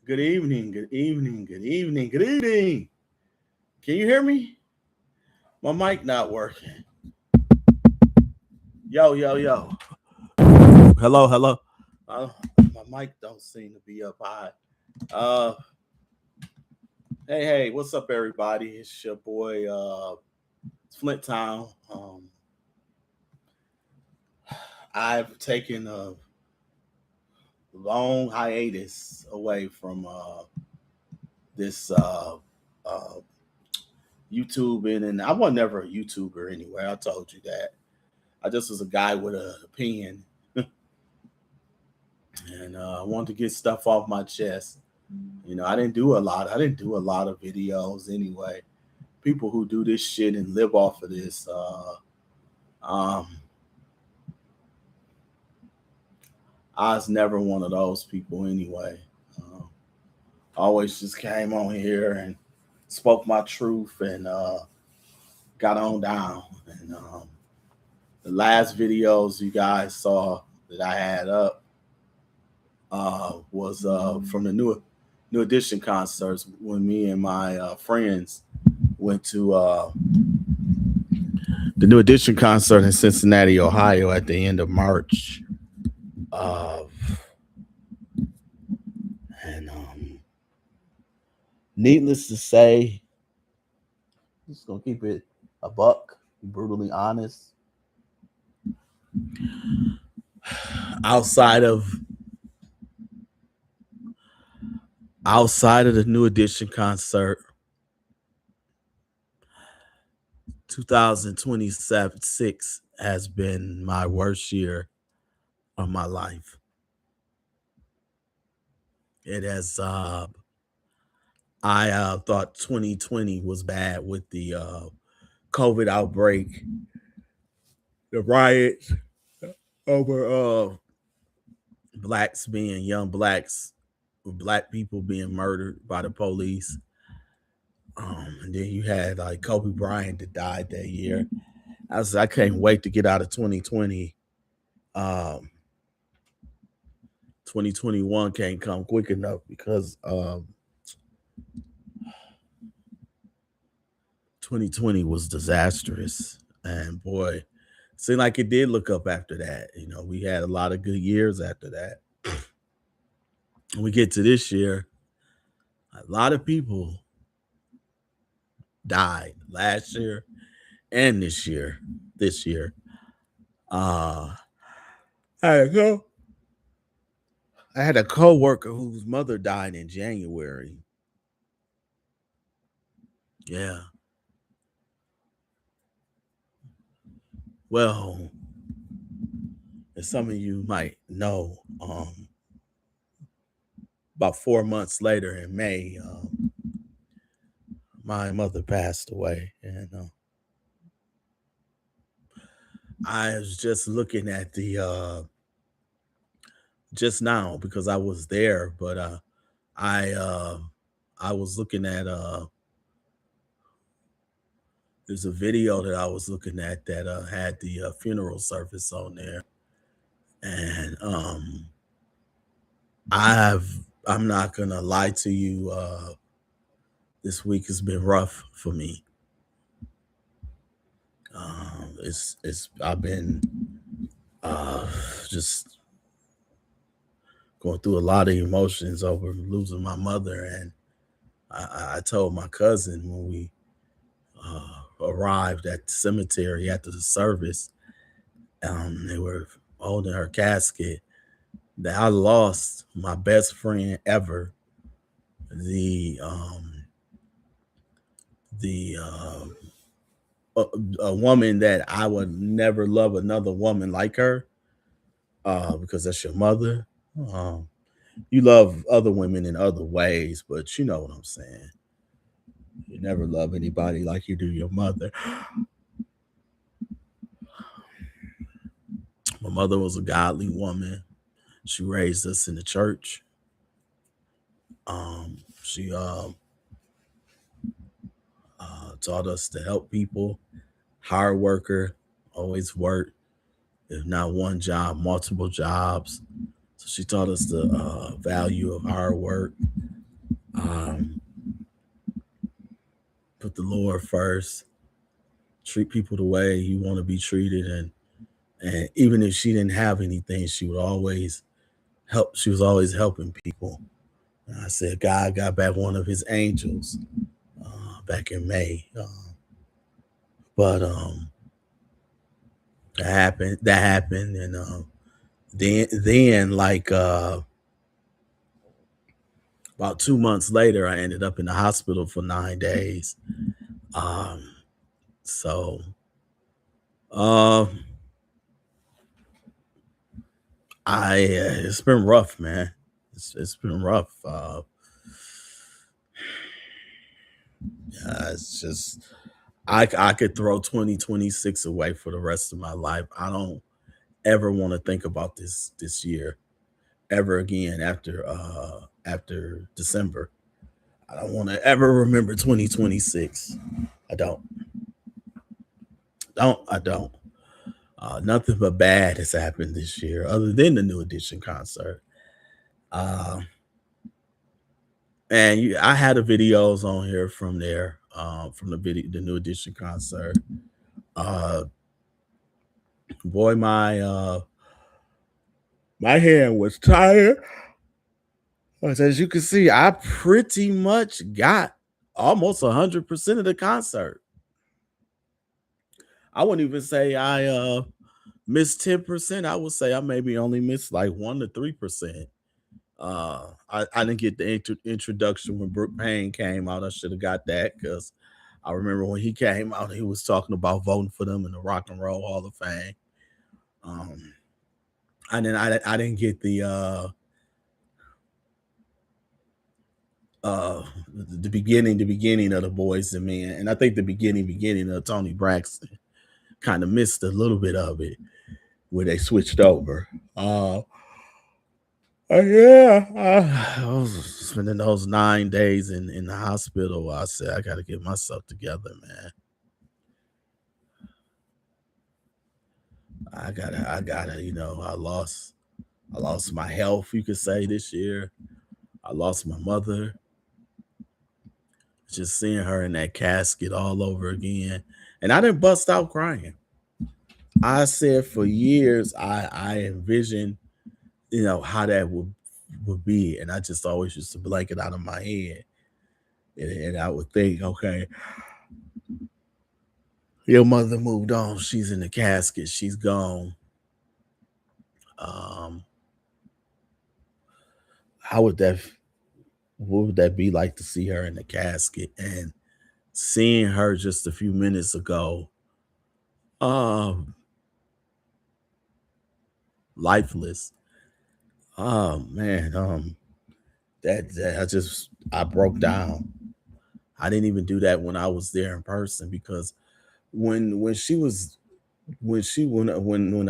Good evening, good evening, good evening, good evening. Can you hear me? My mic not working. Yo, yo, yo. Hello, hello. Uh, my mic don't seem to be up high. Uh, hey, what's up, everybody? It's your boy, Flint Town. I've taken a long hiatus away from this uh, YouTubing, and I was never a YouTuber anyway. I told you that. I just was a guy with an opinion, and I wanted to get stuff off my chest. I didn't do a lot. I didn't do a lot of videos anyway. People who do this shit and live off of this, um, I was never one of those people anyway. Always just came on here and spoke my truth and got on down. And the last videos you guys saw that I had up was from the New Edition concerts when me and my friends went to the New Edition concert in Cincinnati, Ohio at the end of March. And needless to say, I'm just gonna keep it a buck, be brutally honest. Outside of the New Edition concert, 2026 has been my worst year of my life. It has. I thought 2020 was bad with the COVID outbreak, the riots over black people being murdered by the police. And then you had like Kobe Bryant that died that year. I can't wait to get out of 2020. 2021 can't come quick enough because 2020 was disastrous. And boy, seemed like it did look up after that. We had a lot of good years after that. When we get to this year, a lot of people died last year and this year. Uh I had a co-worker whose mother died in January. Yeah. Well, as some of you might know, about 4 months later in May, my mother passed away. And I was just looking at the just now because I was there, but I was looking at there's a video that I was looking at that had the funeral service on there, and I'm not gonna lie to you. This week has been rough for me. I've been just going through a lot of emotions over losing my mother, and I told my cousin when we arrived at the cemetery after the service, they were holding her casket, that I lost my best friend ever, the a woman that I would never love another woman like her, because that's your mother. Um, you love other women in other ways, but you know what I'm saying. You never love anybody like you do your mother. My mother was a godly woman. She raised us in the church. She taught us to help people, hard worker, always work. If not one job, multiple jobs. So she taught us the value of hard work. Put the Lord first. Treat people the way you want to be treated, and even if she didn't have anything, she would always help. She was always helping people. And I said God got back one of His angels back in May, but that happened, and then like about 2 months later, I ended up in the hospital for 9 days. So it's been rough, man. It's been rough. It's just I could throw 2026 away for the rest of my life. I don't ever want to think about this year ever again after December. I don't want to ever remember 2026. I don't. Nothing but bad has happened this year, other than the New Edition concert. And I had the videos on here from there, from the New Edition concert. Boy, my hand was tired. As you can see, I pretty much got almost 100% of the concert. I wouldn't even say I missed 10%. I would say I maybe only missed like 1 to 3%. I didn't get the introduction when Brooke Payne came out. I should have got that because I remember when he came out, he was talking about voting for them in the Rock and Roll Hall of Fame. And then I didn't get the beginning of the Boys and Men, and I think the beginning of Tony Braxton kind of missed a little bit of it where they switched over. I was spending those 9 days in the hospital. I said I got to get myself together, man. I gotta, I lost my health, you could say, this year. I lost my mother. Just seeing her in that casket all over again. And I didn't bust out crying. I said for years, I envisioned, how that would be. And I just always used to blank it out of my head. And I would think, okay, your mother moved on. She's in the casket. She's gone. What would that be like to see her in the casket? And seeing her just a few minutes ago, lifeless. Oh man, that I broke down. I didn't even do that when I was there in person, because when I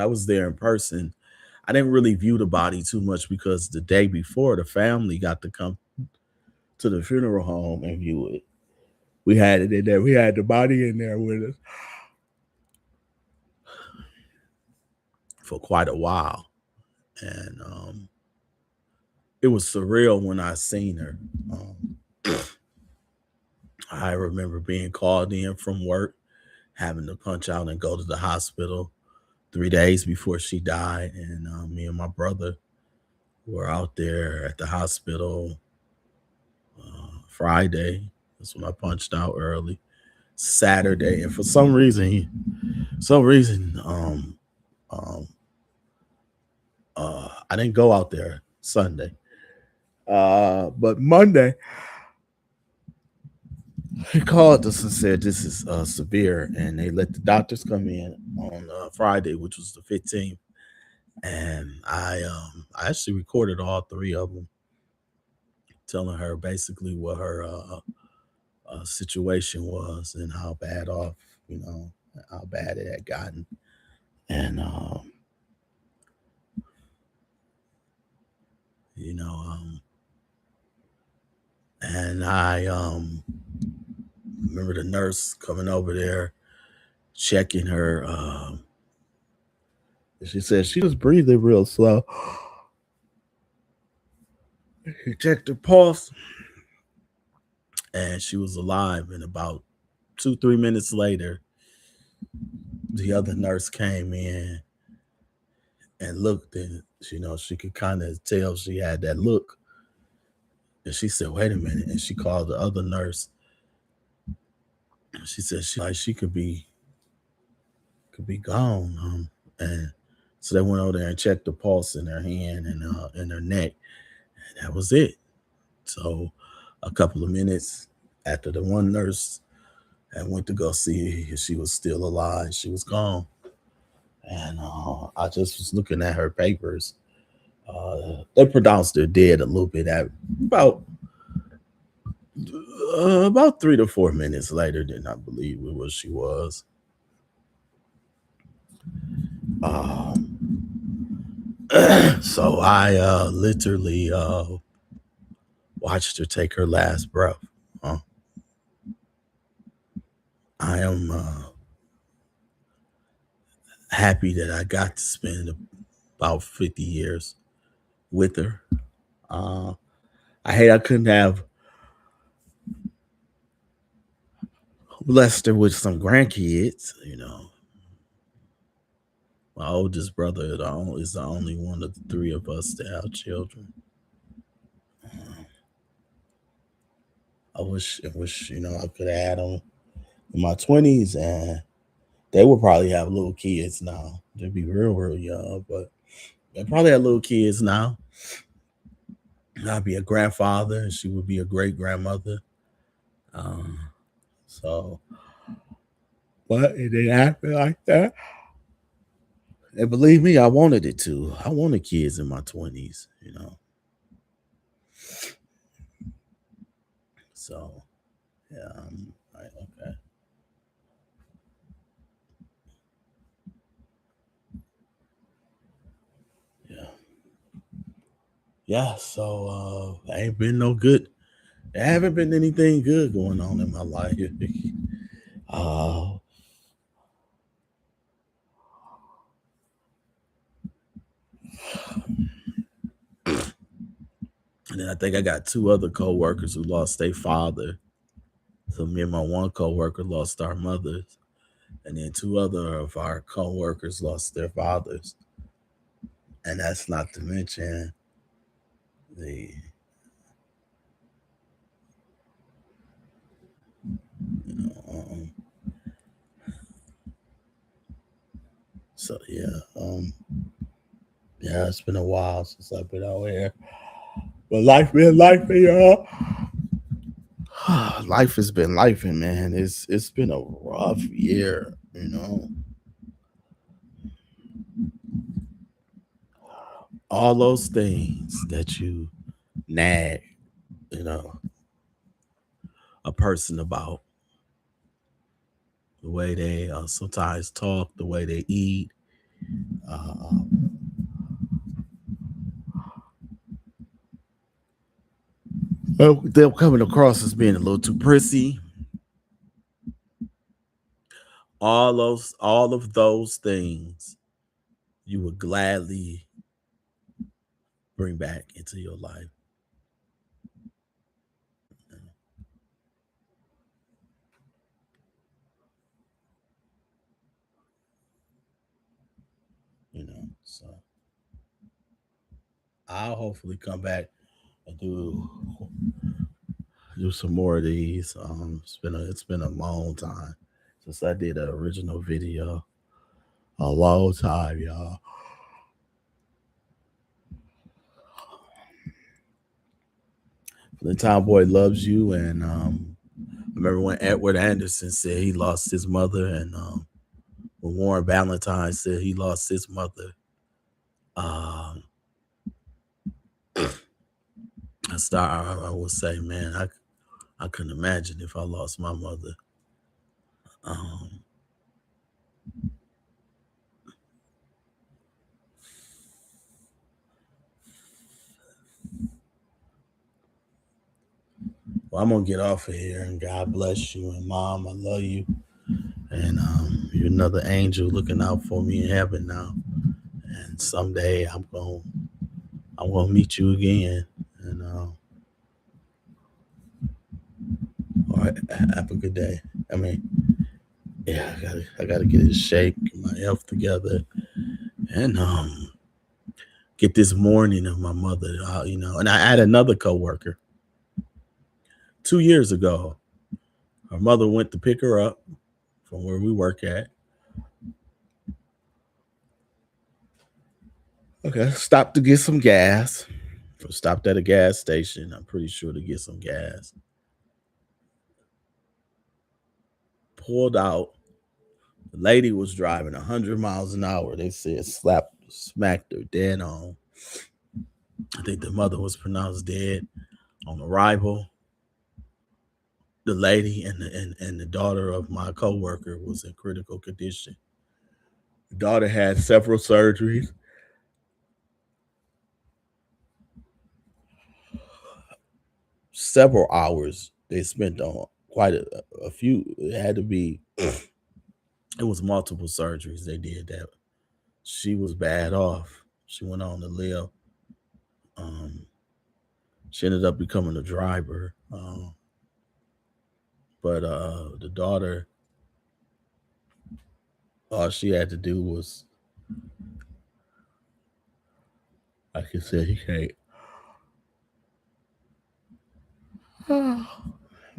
was there in person, I didn't really view the body too much, because the day before, the family got to come to the funeral home and view it. We had it in there. We had the body in there with us for quite a while. And it was surreal when I seen her. I remember being called in from work, having to punch out and go to the hospital 3 days before she died. And me and my brother were out there at the hospital Friday. That's when I punched out early. Saturday, and for some reason, I didn't go out there Sunday. But Monday, he called us and said this is severe, and they let the doctors come in on Friday, which was the 15th. And I actually recorded all 3 of them, telling her basically what her situation was and how bad off, how bad it had gotten. And and I remember the nurse coming over there, checking her. She said she was breathing real slow. He checked her pulse, and she was alive. And about 2-3 minutes later, the other nurse came in and looked, and she could kind of tell she had that look. And she said, "Wait a minute!" And she called the other nurse. She said she could be gone. And so they went over there and checked the pulse in her hand and in her neck, and that was it. So a couple of minutes after the one nurse had went to go see if she was still alive, she was gone. And I just was looking at her papers. They pronounced her dead a little bit at about 3 to 4 minutes later than I believe it was she was. So I literally watched her take her last breath. I am happy that I got to spend about 50 years with her. I hate I couldn't have blessed her with some grandkids. My oldest brother is the only one of the three of us to have children. I wish I could have had them in my 20s, and they would probably have little kids now. They'd be real young, but they probably have little kids now. I'd be a grandfather, and she would be a great grandmother. But it didn't happen like that. And believe me, I wanted it to. I wanted kids in my 20s, So, yeah, right, okay. Yeah, so ain't been no good. There haven't been anything good going on in my life. And then I think I got two other co-workers who lost their father. So me and my one co-worker lost our mothers. And then two other of our co-workers lost their fathers. And that's not to mention the so yeah, it's been a while since I've been out here. But life been life, y'all. Life has been life, man. It's been a rough year, All those things that you nag, a person about, the way they sometimes talk, the way they eat, they're coming across as being a little too prissy. All of those things you would gladly bring back into your life. So I'll hopefully come back and do some more of these. It's been a long time since I did an original video. A long time, y'all. The Town Boy loves you, and I remember when Edward Anderson said he lost his mother, and when Warren Valentine said he lost his mother. I would say, man, I couldn't imagine if I lost my mother. Well, I'm gonna get off of here, and God bless you, and Mom, I love you, and you're another angel looking out for me in heaven now, and someday I'm gonna meet you again, and Have a good day. I mean, yeah, I gotta get in shape, get my health together, and get this mourning of my mother. And I had another coworker 2 years ago. Her mother went to pick her up from where we work at. Okay, stopped to get some gas. Stopped at a gas station. I'm pretty sure to get some gas. Pulled out. The lady was driving 100 miles an hour. They said smacked her dead on. I think the mother was pronounced dead on arrival. The lady and the daughter of my coworker was in critical condition. The daughter had several surgeries. Several hours they spent on quite a few. It had to be. It was multiple surgeries they did that. She was bad off. She went on to live. Um, she ended up becoming a driver. But the daughter, all she had to do was, like I said, he can't.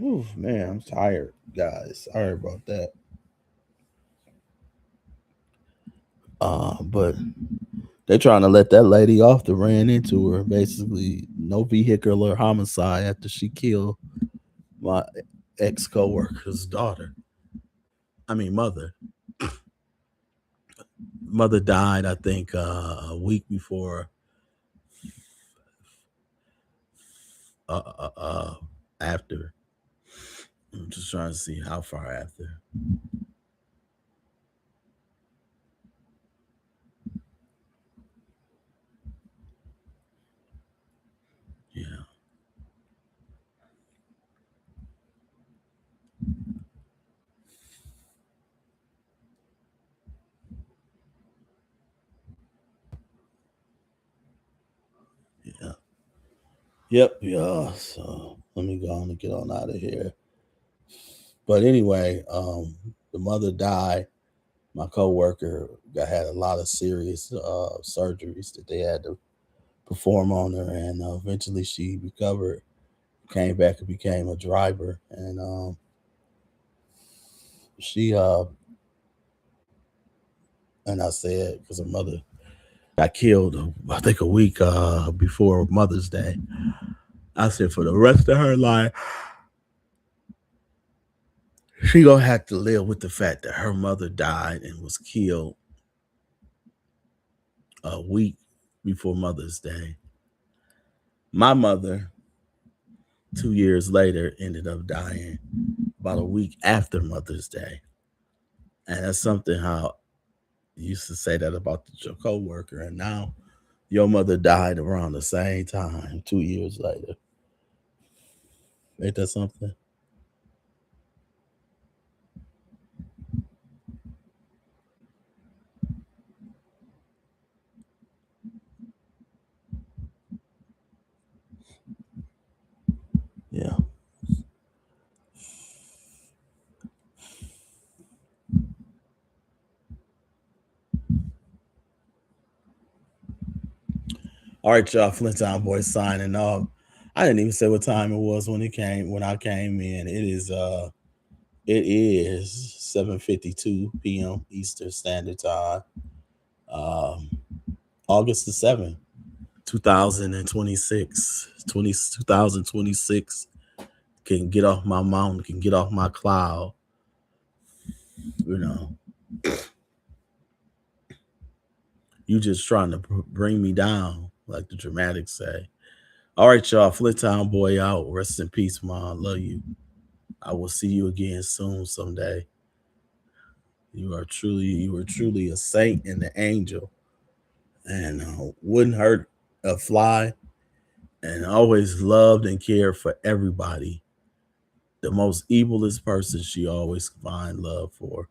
Ooh, man, I'm tired, guys. Sorry about that. But they're trying to let that lady off that ran into her. Basically, no vehicular homicide after she killed my ex coworker's daughter. I mean, mother. Mother died, I think, a week before. After. I'm just trying to see how far after. Yeah. Yeah. Yep. Yeah. So let me go on and get on out of here. But anyway, the mother died. My coworker had a lot of serious surgeries that they had to perform on her, and eventually she recovered, came back and became a driver, and she and I said because her mother got killed, I think a week before Mother's Day. I said for the rest of her life, she gonna have to live with the fact that her mother died and was killed a week before Mother's Day. My mother, 2 years later, ended up dying about a week after Mother's Day. And that's something how you used to say that about your coworker, and now your mother died around the same time, 2 years later. Ain't that something? Yeah. All right, y'all. Flint Town Boys signing off. I didn't even say what time it was when I came in. It is 7:52 p.m. Eastern Standard Time. Um, August the 7th, 2026. 2026 can get off my mountain, can get off my cloud. You know, you just trying to bring me down, like the dramatics say. All right, y'all. Flint Town Boy out. Rest in peace, Mom. Love you. I will see you again soon someday. You are truly a saint and an angel, and wouldn't hurt a fly, and always loved and cared for everybody. The most evilest person she always find love for.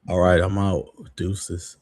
All right, I'm out. Deuces.